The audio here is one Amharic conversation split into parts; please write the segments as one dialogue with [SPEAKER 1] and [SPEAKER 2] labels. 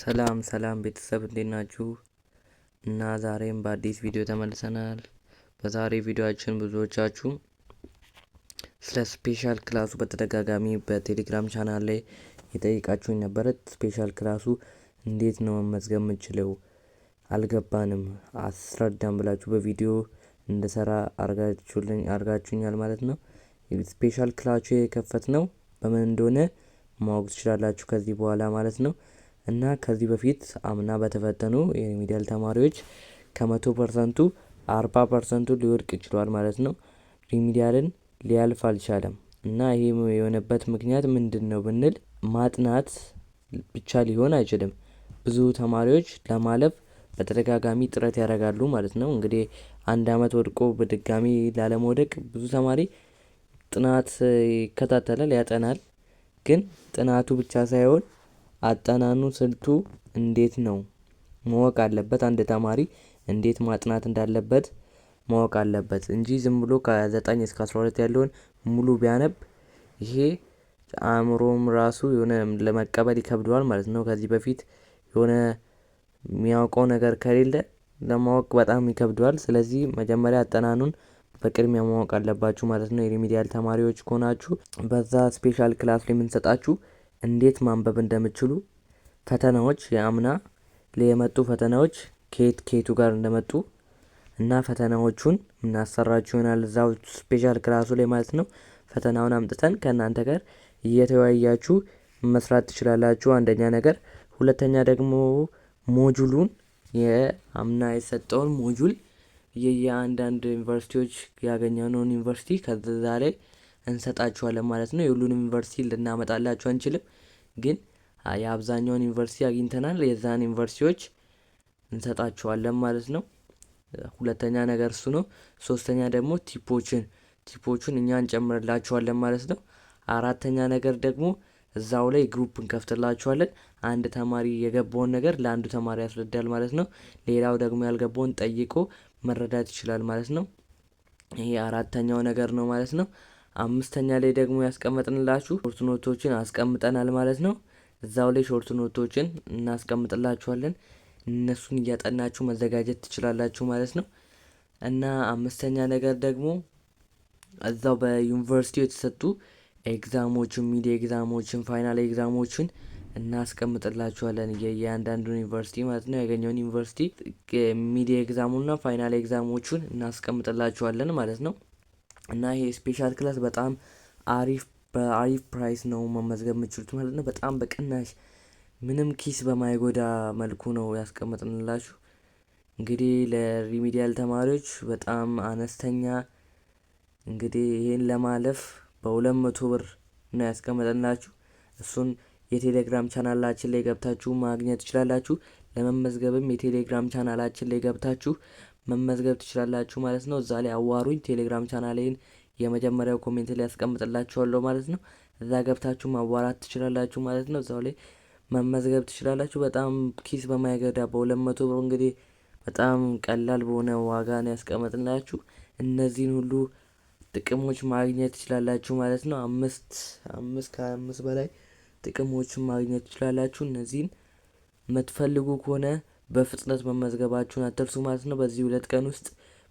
[SPEAKER 1] ሰላም ሰላም ቤተሰብ እንዴት ናችሁ? እና ዛሬም በአዲስ ቪዲዮ ተመልሰናል። በዛሬ ቪዲዮአችን ብዙዎቻችሁ ስለ ስፔሻል ክላሱ በተደጋጋሚ በቴሌግራም ቻናል ላይ የጠየቃችሁኝ ነበረ። ስፔሻል ክላሱ እንዴት ነው መመዝገብ የምንችለው? አልገባንም አስረዳም ብላችሁ በቪዲዮ እንድሰራ አርጋችሁኛል ማለት ነው። ስፔሻል ክላሱ የከፈትነው በምን እንደሆነ ማወቅ ትችላላችሁ ከዚህ በኋላ ማለት ነው። እና ከዚህ በፊት አምና በተፈተኑ የሪሚዲያል ተማሪዎች ከ100%ቱ 40%ቱ ሊወድቅ ችሏል ማለት ነው። ሪሚዲያልን ሊያልፍ አልቻለም። እና ይሄ የሆነበት ምክንያት ምንድነው ብንል ማጥናት ብቻ ሊሆን አይችልም። ብዙ ተማሪዎች ለማለፍ በተደጋጋሚ ጥረት ያደርጋሉ ማለት ነው። እንግዲህ አንድ አመት ወድቆ በድጋሚ ላለመውደቅ ብዙ ተማሪ ጥናት ይከታተላል፣ ያጠናል። ግን ጥናቱ ብቻ ሳይሆን አጠናኑ ስልቱ እንዴት ነው ማወቅ አለበት። አንድ ተማሪ እንዴት ማጥናት እንዳለበት ማወቅ አለበት እንጂ ዝም ብሎ ከ9 እስከ 12 ያለውን ሙሉ ቢያነብ ይሄ አእምሮም ራሱ የሆነ ለመቀበል ይከብደዋል ማለት ነው። ከዚህ በፊት የሆነ የሚያውቀው ነገር ከሌለ ለማወቅ በጣም ይከብደዋል። ስለዚህ መጀመሪያ አጠናኑን በቅድሚያ ማወቅ አለባችሁ ማለት ነው። የሪሚዲያል ተማሪዎች ከሆናችሁ በዛ ስፔሻል ክላስ ላይ የምንሰጣችሁ እንዴት ማንበብ እንደምትችሉ፣ ፈተናዎች የአምና ላይ የመጡ ፈተናዎች ከየቱ ጋር እንደመጡ እና ፈተናዎቹን እናሰራችሁ ይሆናል እዛው ስፔሻል ክላሱ ላይ ማለት ነው። ፈተናውን አምጥተን ከእናንተ ጋር እየተወያያችሁ መስራት ትችላላችሁ። አንደኛ ነገር። ሁለተኛ ደግሞ ሞጁሉን የአምና የሰጠውን ሞጁል የየአንዳንድ ዩኒቨርሲቲዎች ያገኘነውን ዩኒቨርሲቲ ከዛ ላይ እንሰጣችኋለን ማለት ነው። የሁሉንም ዩኒቨርሲቲ ልናመጣላችሁ አንችልም፣ ግን የአብዛኛውን ዩኒቨርሲቲ አግኝተናል። የዛን ዩኒቨርሲቲዎች እንሰጣችኋለን ማለት ነው። ሁለተኛ ነገር እሱ ነው። ሶስተኛ ደግሞ ቲፖችን እኛ እንጨምርላችኋለን ማለት ነው። አራተኛ ነገር ደግሞ እዛው ላይ ግሩፕ እንከፍትላችኋለን። አንድ ተማሪ የገባውን ነገር ለአንዱ ተማሪ ያስረዳል ማለት ነው። ሌላው ደግሞ ያልገባውን ጠይቆ መረዳት ይችላል ማለት ነው። ይሄ አራተኛው ነገር ነው ማለት ነው። አምስተኛ ላይ ደግሞ ያስቀመጥንላችሁ ሾርት ኖቶችን አስቀምጠናል ማለት ነው። እዛው ላይ ሾርት ኖቶችን እናስቀምጥላችኋለን። እነሱን እያጠናችሁ መዘጋጀት ትችላላችሁ ማለት ነው። እና አምስተኛ ነገር ደግሞ እዛው በዩኒቨርሲቲው የተሰጡ ኤግዛሞችን፣ ሚድ ኤግዛሞችን፣ ፋይናል ኤግዛሞችን እናስቀምጥላችኋለን። የእያንዳንዱን ዩኒቨርሲቲ ማለት ነው ያገኘውን ዩኒቨርሲቲ ሚድ ኤግዛሙና ፋይናል ኤግዛሞቹን እናስቀምጥላችኋለን ማለት ነው። እና ይሄ ስፔሻል ክላስ በጣም በአሪፍ ፕራይስ ነው መመዝገብ የምትችሉት ማለት ነው። በጣም በቅናሽ ምንም ኪስ በማይጎዳ መልኩ ነው ያስቀመጥንላችሁ። እንግዲህ ለሪሚዲያል ተማሪዎች በጣም አነስተኛ፣ እንግዲህ ይሄን ለማለፍ በ200 ብር ነው ያስቀመጥንላችሁ። እሱን የቴሌግራም ቻናላችን ላይ ገብታችሁ ማግኘት ትችላላችሁ። ለመመዝገብም የቴሌግራም ቻናላችን ላይ ገብታችሁ መመዝገብ ትችላላችሁ ማለት ነው። እዛ ላይ አዋሩኝ። ቴሌግራም ቻናሌን የመጀመሪያው ኮሜንት ላይ ያስቀምጥላችኋለሁ ማለት ነው። እዛ ገብታችሁ ማዋራት ትችላላችሁ ማለት ነው። እዛው ላይ መመዝገብ ትችላላችሁ። በጣም ኪስ በማይገዳ በ200 ብር እንግዲህ በጣም ቀላል በሆነ ዋጋ ነው ያስቀመጥላችሁ። እነዚህን ሁሉ ጥቅሞች ማግኘት ትችላላችሁ ማለት ነው። ከአምስት በላይ ጥቅሞችን ማግኘት ትችላላችሁ። እነዚህን የምትፈልጉ ከሆነ በፍጥነት መመዝገባችሁን አትርሱ ማለት ነው። በዚህ 2 ቀን ውስጥ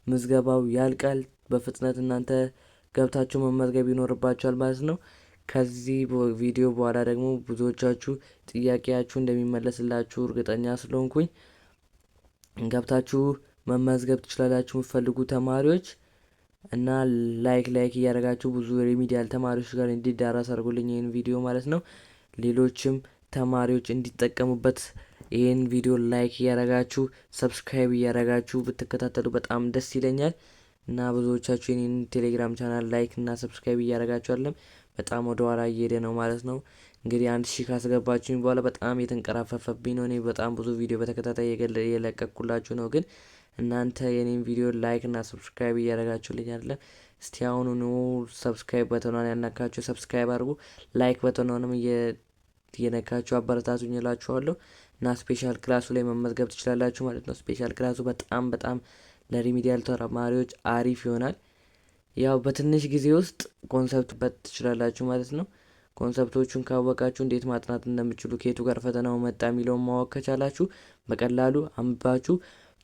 [SPEAKER 1] ምዝገባው ያልቃል። በፍጥነት እናንተ ገብታችሁ መመዝገብ ይኖርባችኋል ማለት ነው። ከዚህ ቪዲዮ በኋላ ደግሞ ብዙዎቻችሁ ጥያቄያችሁ እንደሚመለስላችሁ እርግጠኛ ስለሆንኩኝ ገብታችሁ መመዝገብ ትችላላችሁ የምትፈልጉ ተማሪዎች። እና ላይክ እያደረጋችሁ ብዙ ሪሚዲያል ተማሪዎች ጋር እንዲዳረስ አድርጉልኝ ይህን ቪዲዮ ማለት ነው። ሌሎችም ተማሪዎች እንዲጠቀሙበት ይህን ቪዲዮ ላይክ እያደረጋችሁ ሰብስክራይብ እያደረጋችሁ ብትከታተሉ በጣም ደስ ይለኛል። እና ብዙዎቻችሁ የኔን ቴሌግራም ቻናል ላይክ እና ሰብስክራይብ እያደረጋችሁ አይደለም፣ በጣም ወደ ኋላ እየሄደ ነው ማለት ነው። እንግዲህ 1000 ካስገባችሁኝ በኋላ በጣም የተንቀራፈፈብኝ ነው። እኔ በጣም ብዙ ቪዲዮ በተከታታይ የለቀቅኩላችሁ ነው፣ ግን እናንተ የኔን ቪዲዮ ላይክ እና ሰብስክራይብ እያደረጋችሁልኝ አይደለም። እስቲ አሁኑኑ ሰብስክራይብ በተኗን ያልነካችሁ ሰብስክራይብ አድርጉ፣ ላይክ በተኗንም እየነካችሁ አበረታቱኝ እላችኋለሁ። እና ስፔሻል ክላሱ ላይ መመዝገብ ትችላላችሁ ማለት ነው። ስፔሻል ክላሱ በጣም ለሪሚዲያል ተማሪዎች አሪፍ ይሆናል። ያው በትንሽ ጊዜ ውስጥ ኮንሰፕት ትችላላችሁ ማለት ነው። ኮንሰፕቶቹን ካወቃችሁ እንዴት ማጥናት እንደምትችሉ ከየቱ ጋር ፈተናው መጣ የሚለውን ማወቅ ከቻላችሁ በቀላሉ አንብባችሁ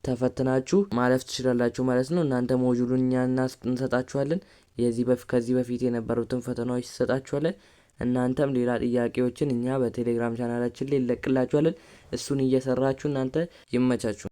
[SPEAKER 1] ተፈትናችሁ ማለፍ ትችላላችሁ ማለት ነው። እናንተ ሞጁሉን እኛ እንሰጣችኋለን። ከዚህ በፊት የነበሩትን ፈተናዎች እንሰጣችኋለን። እናንተም ሌላ ጥያቄዎችን እኛ በቴሌግራም ቻናላችን ላይ እንለቅላችኋለን። እሱን እየሰራችሁ እናንተ ይመቻችሁ።